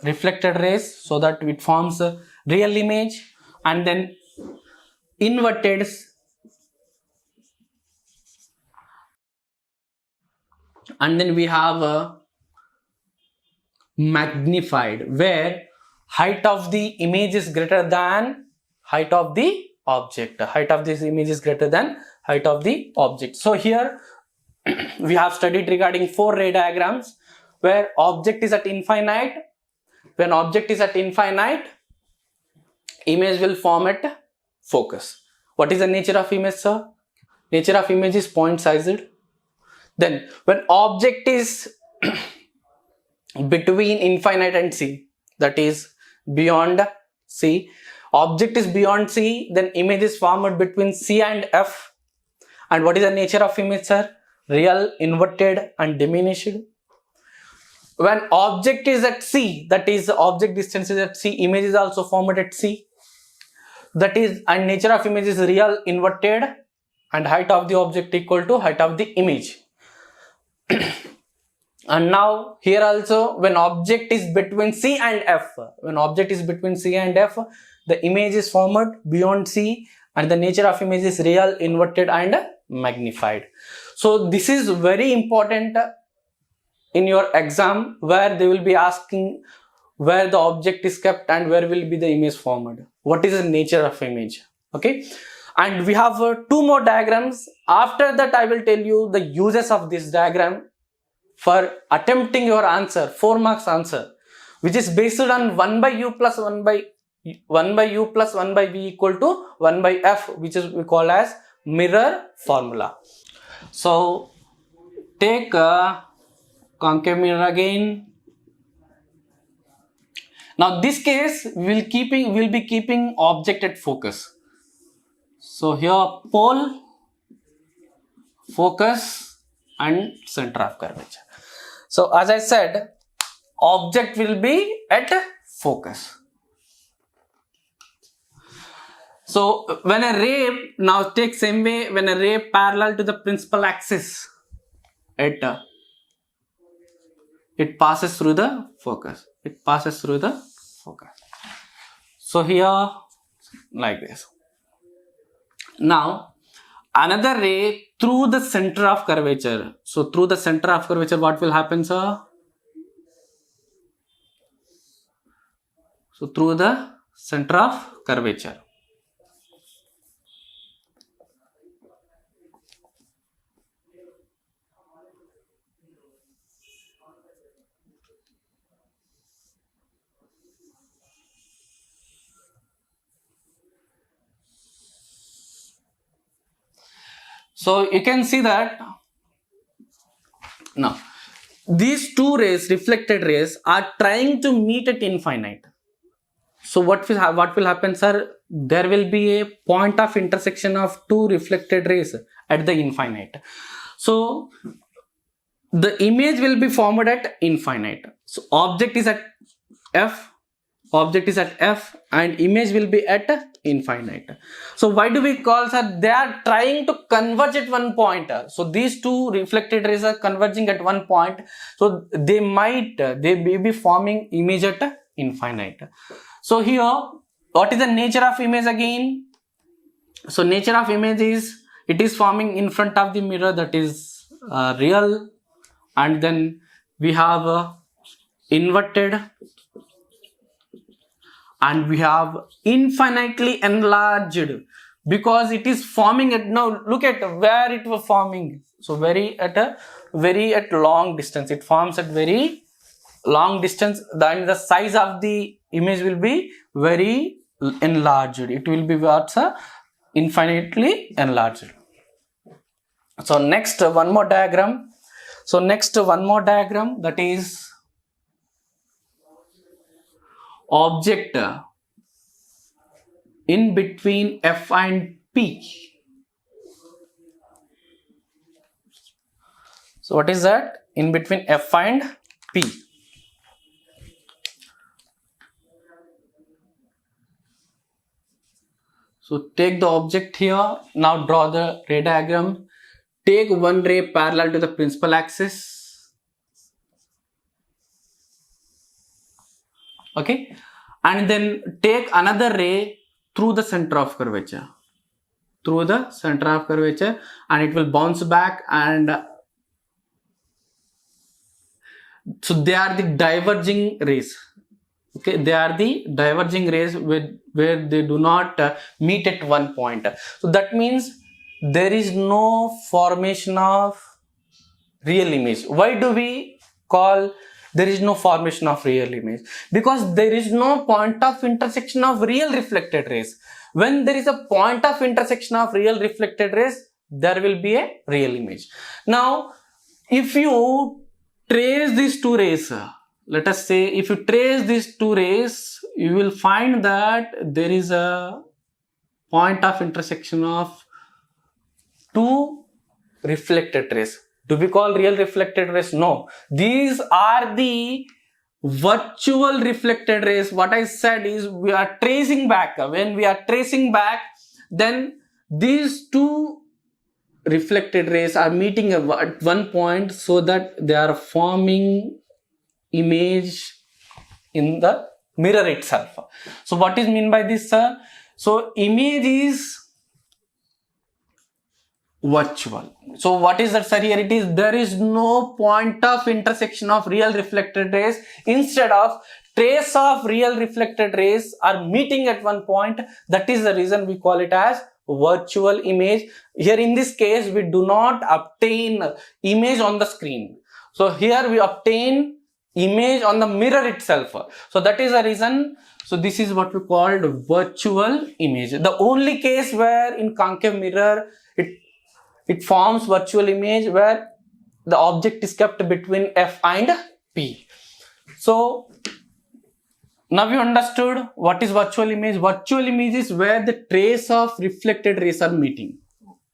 reflected rays, so that it forms a real image. And then inverted, and then we have magnified, where height of the image is greater than height of the object. Height of this image is greater than height of the object. So here we have studied regarding 4 ray diagrams where object is at infinite. When object is at infinite, image will form at focus. What is the nature of image, sir? Nature of image is point sized. Then when object is between infinite and C, that is beyond C, object is beyond C, then image is formed between C and F. And what is the nature of image, sir? Real, inverted and diminished. When object is at C, that is object distance is at C, image is also formed at C. That is, and nature of image is real, inverted and height of the object equal to height of the image. And now here also, when object is between C and F, the image is formed beyond C and the nature of image is real, inverted and magnified. So this is very important in your exam, where they will be asking where the object is kept and where will be the image formed. What is the nature of image? Okay. And we have 2 more diagrams. After that, I will tell you the uses of this diagram for attempting your answer, 4 marks answer, which is based on 1 by u plus 1 by v equal to 1 by f, which is we call as mirror formula. So take a concave mirror again. Now this case we'll be keeping object at focus. So here pole, focus and center of curvature. So as I said, object will be at focus. So when a ray, now take same way, when a ray parallel to the principal axis, it passes through the focus. So here like this. Now another ray through the center of curvature. So through the center of curvature, what will happen, sir? So through the center of curvature. So you can see that now these 2 rays, reflected rays, are trying to meet at infinite. So what will happen, sir? There will be a point of intersection of 2 reflected rays at the infinite. So the image will be formed at infinite. So object is at F and image will be at infinite. So why do we call, sir? They are trying to converge at one point. So these 2 reflected rays are converging at one point. So they may be forming image at infinite. So here, what is the nature of image again? So nature of image is, it is forming in front of the mirror, that is real, and then we have inverted, and we have infinitely enlarged, because it is forming at, now look at where it was forming. So very at long distance, it forms at very long distance. Then the size of the image will be very enlarged. It will be what's infinitely enlarged. So next one more diagram. That is object in between F and P. So what is that? In between F and P. So take the object here. Now draw the ray diagram. Take one ray parallel to the principal axis. Okay. And then take another ray through the center of curvature. And it will bounce back, and So they are the diverging rays. Okay, they are the diverging rays where they do not meet at one point. So that means there is no formation of real image. Why do we call there is no formation of real image? Because there is no point of intersection of real reflected rays. When there is a point of intersection of real reflected rays, there will be a real image. Now, if you trace these two rays, let us say if you trace these two rays, you will find that there is a point of intersection of two reflected rays. Do we call real reflected rays? No. These are the virtual reflected rays. What I said is we are tracing back. When we are tracing back, then these two reflected rays are meeting at one point so that they are forming image in the mirror itself. So what is mean by this, sir? So image is virtual. So what is that, sir? Here it is, there is no point of intersection of real reflected rays. Instead of trace of real reflected rays are meeting at one point. That is the reason we call it as virtual image. Here in this case, we do not obtain image on the screen. So here we obtain image on the mirror itself. So that is the reason. So this is what we called virtual image. The only case where in concave mirror it forms virtual image where the object is kept between F and P. So now you understood what is virtual image. Virtual image is where the trace of reflected rays are meeting.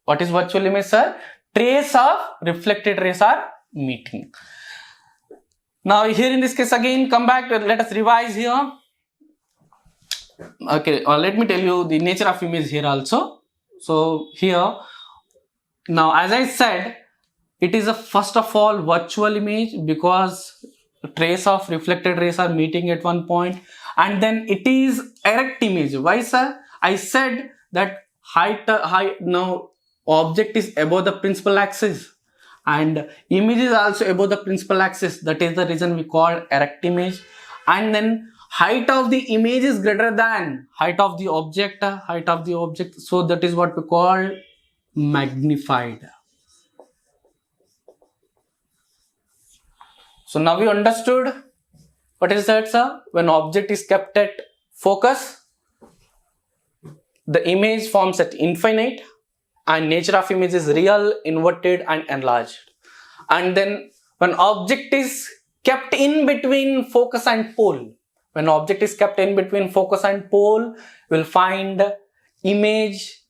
What is virtual image, sir? Trace of reflected rays are meeting. Now here in this case again, come back, let us revise here. Okay, let me tell you the nature of image here also. So here, now as I said, it is a first of all virtual image because trace of reflected rays are meeting at one point, and then it is erect image. Why, sir? I said that height now object is above the principal axis and image is also above the principal axis. That is the reason we call erect image. And then height of the image is greater than height of the object. So that is what we call magnified. So now we understood what is that, sir? When object is kept at focus, the image forms at infinite, and nature of image is real, inverted and enlarged. And then when object is kept in between focus and pole, we'll find image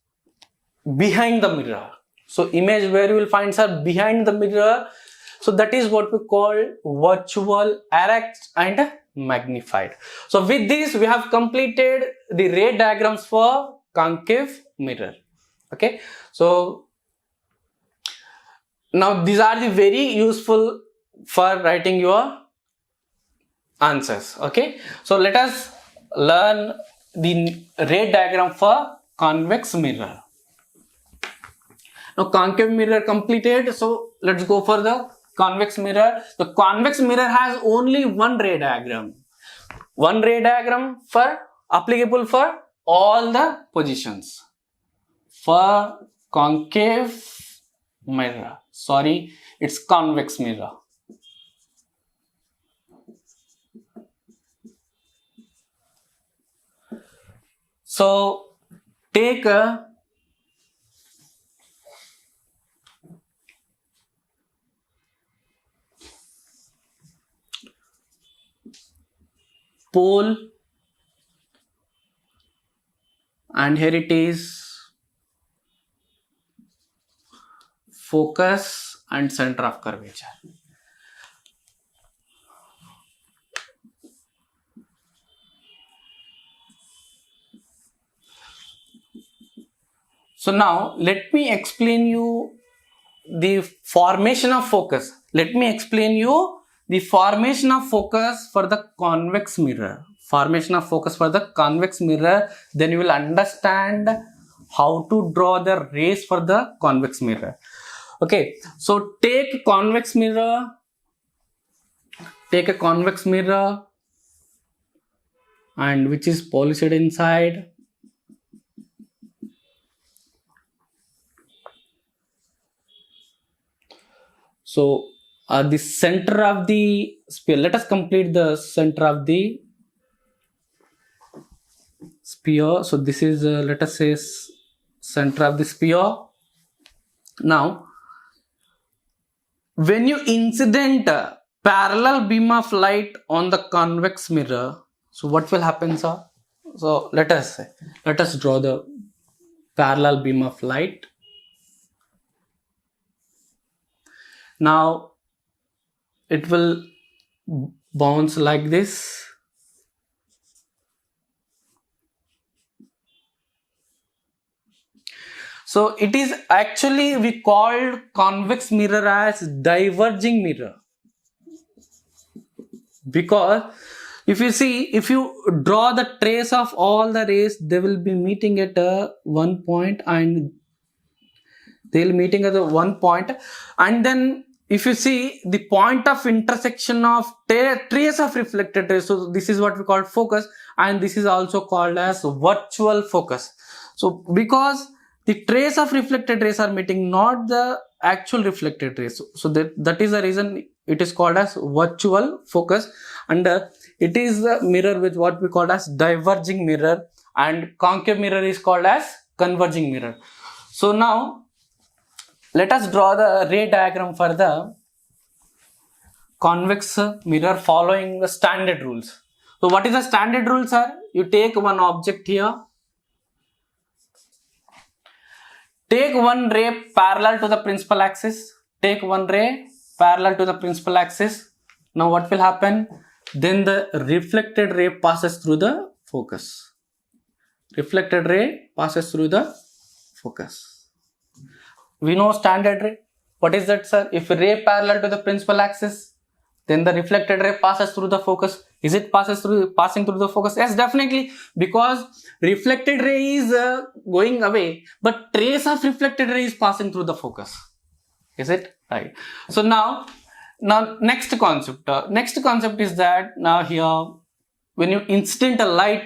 behind the mirror. So image where you will find, sir, behind the mirror. So that is what we call virtual, erect and magnified. So with this we have completed the ray diagrams for concave mirror. Okay, so now these are the very useful for writing your answers. Okay, so let us learn the ray diagram for convex mirror. Now concave mirror completed, so let's go for the convex mirror. The convex mirror has only one ray diagram. One ray diagram for applicable for all the positions. For concave mirror, sorry, it's convex mirror. So take a pole, and here it is focus and center of curvature. So now let me explain you the formation of focus. Let me explain you the formation of focus for the convex mirror. Formation of focus for the convex mirror, then you will understand how to draw the rays for the convex mirror. Okay, so take convex mirror take a convex mirror and which is policed inside. So the center of the sphere, let us complete the center of the sphere. So this is let us say center of the sphere. Now when you incident a parallel beam of light on the convex mirror, so what will happen, sir? So let us draw the parallel beam of light. Now it will bounce like this. So it is actually, we called convex mirror as diverging mirror, because if you see, if you draw the trace of all the rays, they will be meeting at one point, and they will meeting at one point, and then if you see the point of intersection of trace of reflected rays, so this is what we call focus, and this is also called as virtual focus. So because the trace of reflected rays are meeting, not the actual reflected rays, so that is the reason it is called as virtual focus, and it is the mirror with what we call as diverging mirror, and concave mirror is called as converging mirror. So now let us draw the ray diagram for the convex mirror following the standard rules. So what is the standard rule, sir? You take one object here, take one ray parallel to the principal axis, take one ray parallel to the principal axis. Now what will happen? Then the reflected ray passes through the focus. Reflected ray passes through the focus. We know standard ray. What is that, sir? If a ray parallel to the principal axis, then the reflected ray passes through the focus. Is it passing through the focus? Yes, definitely, because reflected ray is going away, but trace of reflected ray is passing through the focus. Is it right? So now next concept. Next concept is that now here, when you incident a light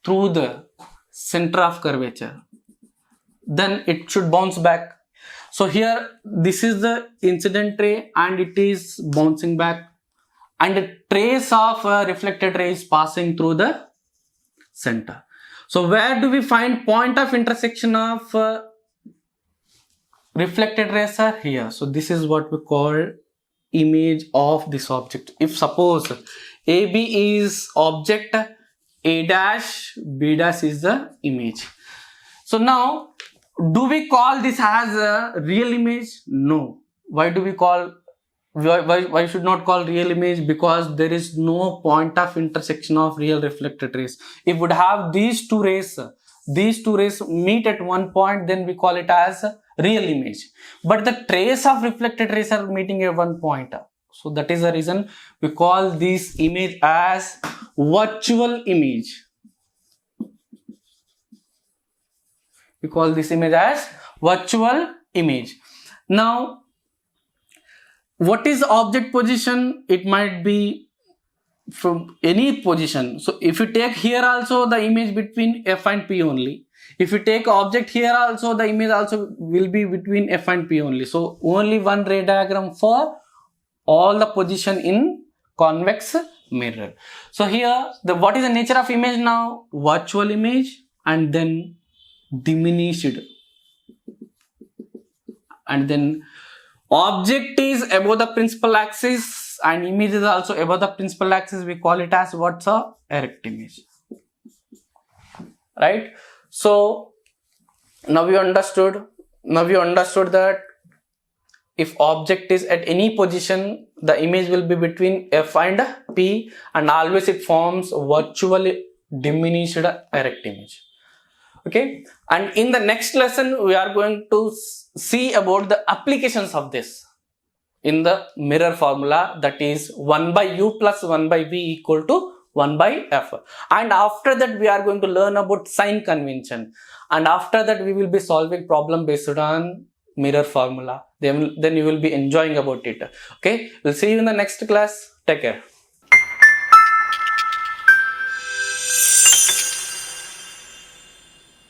through the center of curvature, then it should bounce back. So here this is the incident ray and it is bouncing back, and a trace of reflected ray is passing through the center. So where do we find point of intersection of reflected rays are here? So this is what we call image of this object. If suppose AB is object, A dash, B dash is the image. So now, do we call this as a real image? No. Why do we call, why should not call real image? Because there is no point of intersection of real reflected rays. If we would have these two rays meet at one point, then we call it as real image. But the trace of reflected rays are meeting at one point. So that is the reason we call this image as virtual image. We call this image as virtual image. Now, what is object position? It might be from any position. So if you take here also the image between F and P only. If you take object here also, the image also will be between F and P only. So only one ray diagram for all the position in convex mirror. So here, what is the nature of image now? Virtual image and then diminished. And then object is above the principal axis and image is also above the principal axis. We call it as what's a erect image. Right? So now we understood that if object is at any position, the image will be between F and P, and always it forms virtually diminished erect image. Okay, and in the next lesson we are going to see about the applications of this in the mirror formula, that is 1 by U plus 1 by V equal to 1 by F. And after that we are going to learn about sign convention, and after that we will be solving problem based on mirror formula, then you will be enjoying about it. Okay, we'll see you in the next class. Take care.